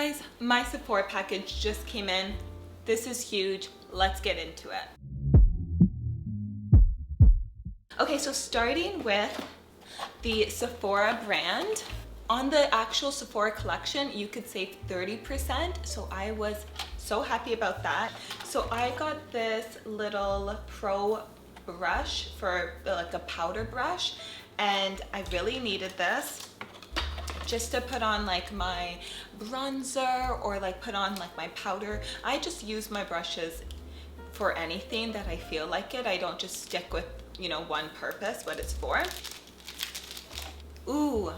guys, my Sephora package just came in. This is huge. Let's get into it. Okay, so starting with the Sephora brand. On the actual Sephora collection, you could save 30%, so I was so happy about that. So I got this little pro brush for like a powder brush, and I really needed this just to put on like my bronzer or like put on like my powder. I just use my brushes for anything that I feel like it. I don't just stick with, you know, one purpose, what it's for. Ooh,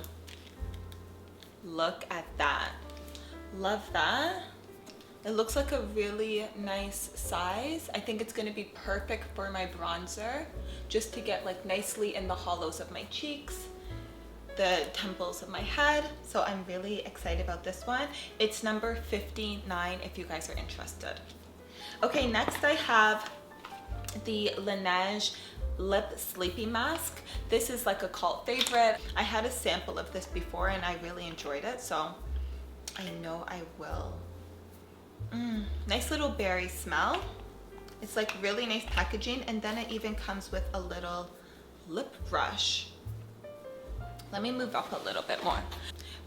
look at that. Love that. It looks like a really nice size. I think it's gonna be perfect for my bronzer, just to get like nicely in the hollows of my cheeks, the temples of my head. So I'm really excited about this one. It's number 59 if you guys are interested. Okay, next I have the Laneige lip sleeping mask. This is like a cult favorite. I had a sample of this before and I really enjoyed it, so I know I will. Nice little berry smell. It's like really nice packaging, and then it even comes with a little lip brush. Let me move up a little bit more.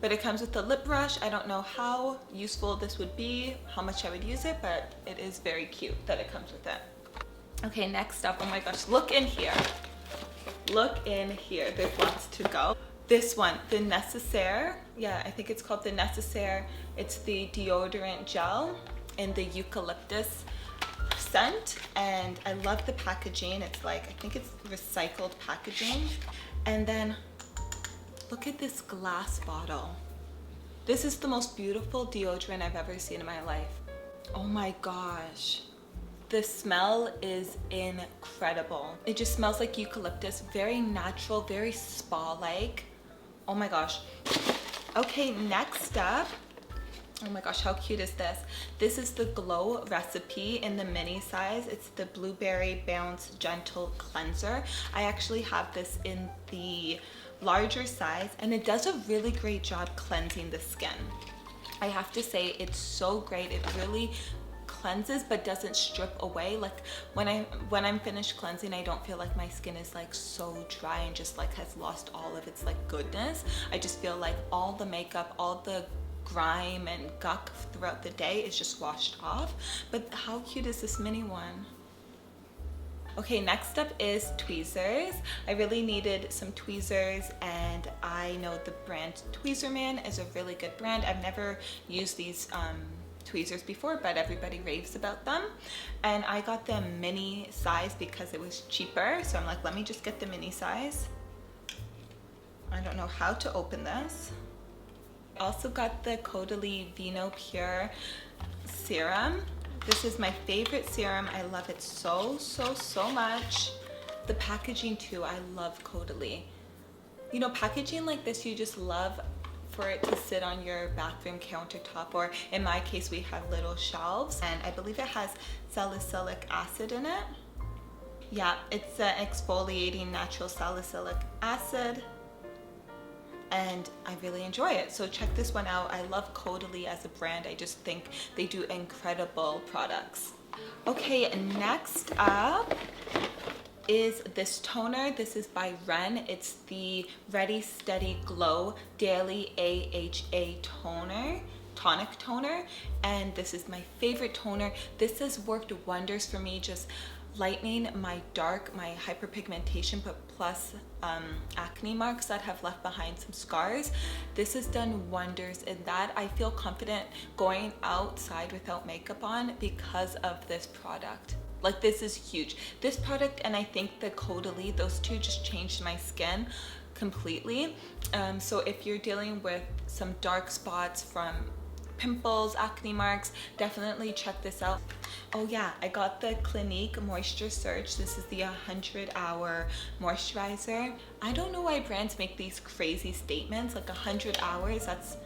But it comes with a lip brush. I don't know how useful this would be, how much I would use it, but it is very cute that it comes with it. Okay, next up, oh my gosh, look in here. Look in here, there's lots to go. This one, the Necessaire. Yeah, I think it's called the Necessaire. It's the deodorant gel in the eucalyptus scent, and I love the packaging. It's like, I think it's recycled packaging. And then look at this glass bottle. This is the most beautiful deodorant I've ever seen in my life. Oh my gosh. The smell is incredible. It just smells like eucalyptus, very natural, very spa-like. Oh my gosh. Okay, next up, oh my gosh, how cute is this? This is the Glow Recipe in the mini size. It's the Blueberry Bounce Gentle Cleanser. I actually have this in the larger size, and it does a really great job cleansing the skin. I have to say, it's so great. It really cleanses but doesn't strip away. Like when I'm finished cleansing, I don't feel like my skin is like so dry and just like has lost all of its like goodness. I just feel like all the makeup, all the grime and gunk throughout the day is just washed off. But how cute is this mini one? Okay, next up is tweezers. I really needed some tweezers, and I know the brand Tweezerman is a really good brand. I've never used these tweezers before, but everybody raves about them, and I got the mini size because it was cheaper. So I'm like, let me just get the mini size. I don't know how to open this. I also got the Caudalie Vino Pure serum. This is my favorite serum. I love it so much. The packaging too, I love Caudalie. You know, packaging like this, you just love for it to sit on your bathroom countertop, or in my case, we have little shelves, and I believe it has salicylic acid in it. Yeah, it's an exfoliating natural salicylic acid, and I really enjoy it. So check this one out. I love Caudalie as a brand. I just think they do incredible products. Okay, next up is this toner. This is by Ren. It's the Ready Steady Glow Daily AHA Tonic Toner, and this is my favorite toner. This has worked wonders for me, just lightening my hyperpigmentation, but plus acne marks that have left behind some scars. This has done wonders in that. I feel confident going outside without makeup on because of this product. Like, this is huge. This product, and I think the Caudalie, those two just changed my skin completely. So if you're dealing with some dark spots from pimples, acne marks, definitely check this out. Oh yeah, I got the Clinique Moisture Surge. This is the 100-hour moisturizer. I don't know why brands make these crazy statements, like 100 hours, that's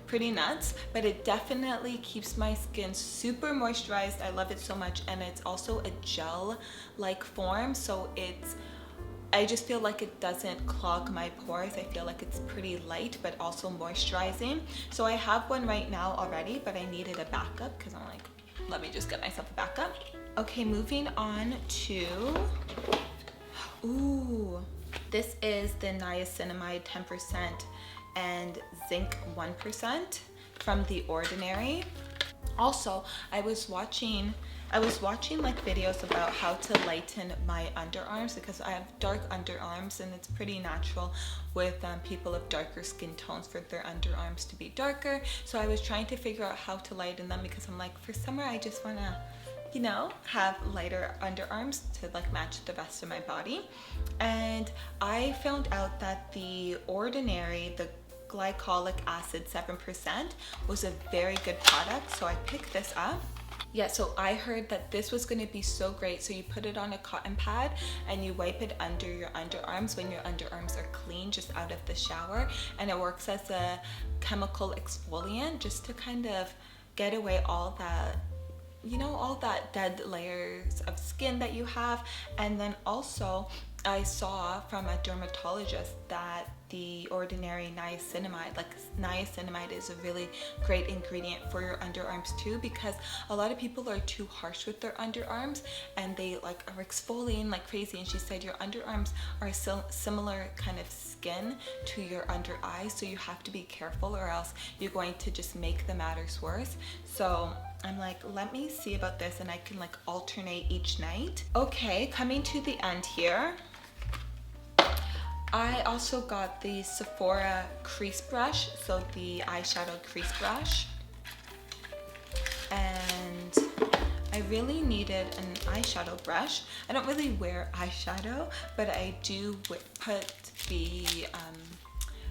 pretty nuts, but it definitely keeps my skin super moisturized. I love it so much, and it's also a gel-like form, so it's I just feel like it doesn't clog my pores. I feel like it's pretty light, but also moisturizing. So I have one right now already, but I needed a backup because I'm like, let me just get myself a backup. Okay, moving on to, ooh, this is the niacinamide 10% and zinc 1% from The Ordinary. Also, I was watching like videos about how to lighten my underarms because I have dark underarms, and it's pretty natural with people of darker skin tones for their underarms to be darker. So I was trying to figure out how to lighten them because I'm like, for summer I just want to, you know, have lighter underarms to like match the rest of my body. And I found out that The Ordinary, the glycolic acid 7%, was a very good product, so I picked this up. Yeah, so I heard that this was going to be so great. So you put it on a cotton pad and you wipe it under your underarms when your underarms are clean, just out of the shower, and it works as a chemical exfoliant just to kind of get away all that, you know, all that dead layers of skin that you have. And then also I saw from a dermatologist that The Ordinary niacinamide, like niacinamide is a really great ingredient for your underarms too, because a lot of people are too harsh with their underarms and they like are exfoliating like crazy. And she said your underarms are similar kind of skin to your under eyes, so you have to be careful or else you're going to just make the matters worse. So I'm like, let me see about this, and I can like alternate each night. Okay, coming to the end here, I also got the Sephora crease brush, so the eyeshadow crease brush. And I really needed an eyeshadow brush. I don't really wear eyeshadow, but I do put the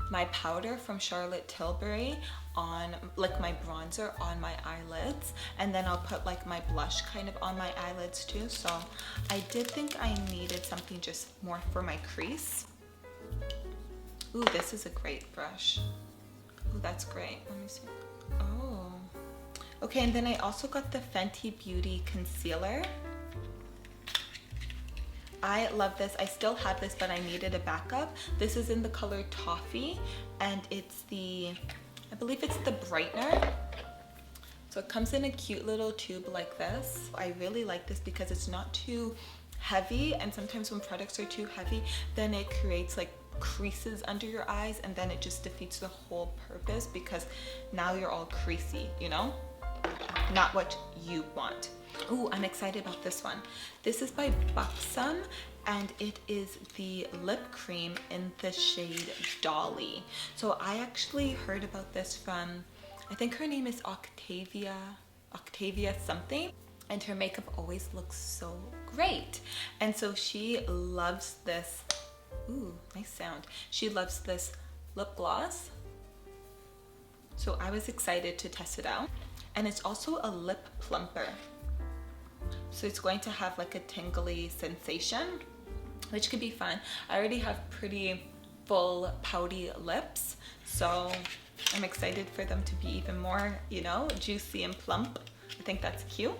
my powder from Charlotte Tilbury on like my bronzer on my eyelids, and then I'll put like my blush kind of on my eyelids too. So I did think I needed something just more for my crease. Ooh, this is a great brush. Ooh, that's great. Let me see. Oh. Okay, and then I also got the Fenty Beauty concealer. I love this. I still have this, but I needed a backup. This is in the color Toffee, and it's the, I believe it's the brightener. So it comes in a cute little tube like this. I really like this because it's not too heavy, and sometimes when products are too heavy, then it creates like creases under your eyes, and then it just defeats the whole purpose because now you're all creasy, you know? Not what you want. Ooh, I'm excited about this one. This is by Buxom, and it is the lip cream in the shade Dolly. So I actually heard about this from, I think her name is Octavia something, and her makeup always looks so great. And so she loves this, ooh, nice sound. She loves this lip gloss. So I was excited to test it out. And it's also a lip plumper. So it's going to have like a tingly sensation, which could be fun. I already have pretty full pouty lips, so I'm excited for them to be even more, you know, juicy and plump. I think that's cute.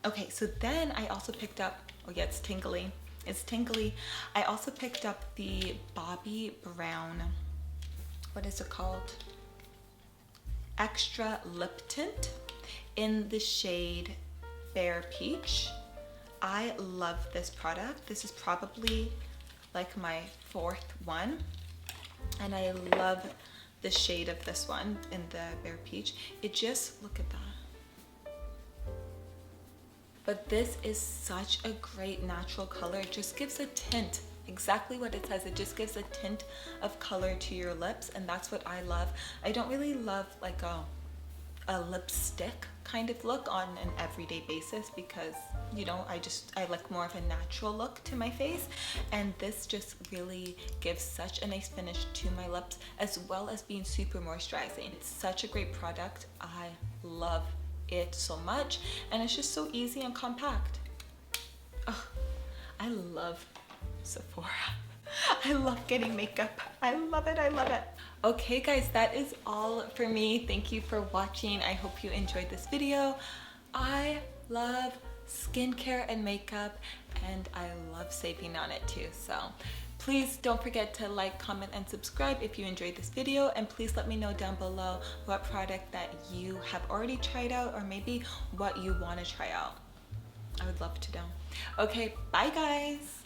Okay, so then I also picked up, oh yeah, it's tingly. It's tingly. I also picked up the Bobbi Brown, what is it called? Extra Lip Tint in the shade Fair Peach. I love this product. This is probably like my fourth one, and I love the shade of this one in the Fair Peach. It just, look at that. But this is such a great natural color. It just gives a tint, exactly what it says. It just gives a tint of color to your lips, and that's what I love. I don't really love like a lipstick kind of look on an everyday basis because, you know, I like more of a natural look to my face, and this just really gives such a nice finish to my lips, as well as being super moisturizing. It's such a great product. I love it so much, and it's just so easy and compact. Oh, I love Sephora. I love getting makeup. I love it. I love it. Okay guys, that is all for me. Thank you for watching. I hope you enjoyed this video. I love skincare and makeup, and I love saving on it too. So Please don't forget to like, comment, and subscribe if you enjoyed this video, and please let me know down below what product that you have already tried out or maybe what you want to try out. I would love to know. Okay, bye guys.